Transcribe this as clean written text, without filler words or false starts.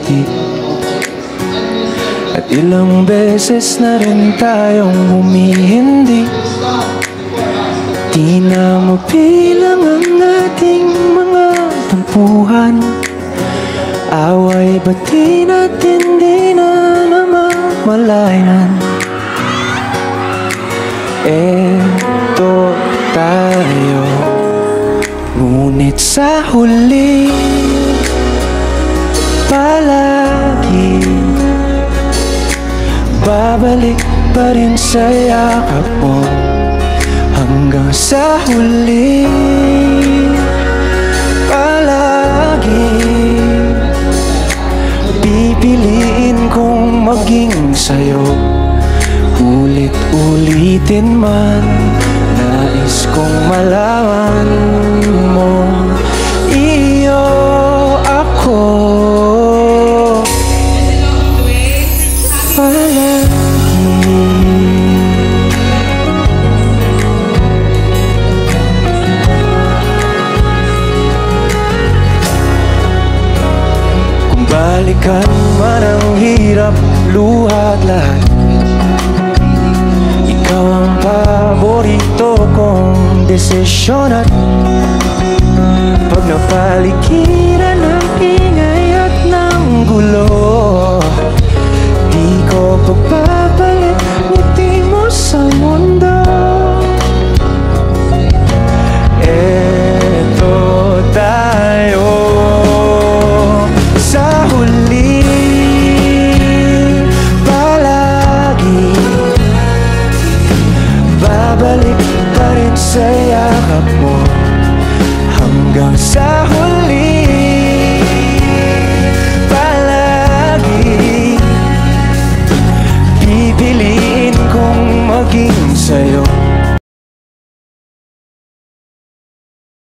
ngiti. At ilang beses na rin tayong humihindi. Di na mabilang ang ating mga tampuhan. Away ba't di natin di na namamalayan? Eto tayo, ngunit sa huli palagi babalik pa rin sa yakap mo. Hanggang sa huli palagi pipiliin kong maging sa'yo. Ulit-ulitin man, nais kong malaman mo, iyo ako palagi. Kung balikan man ang hirap, luha at lahat, ikaw ang paborito kong desisyon. At pag napaligiran ng ingay at ng gulo, di ko pagpapalit ngiti mo sa mundo. Eto tayo sa huli palagi babalik pa rin sa yakap mo.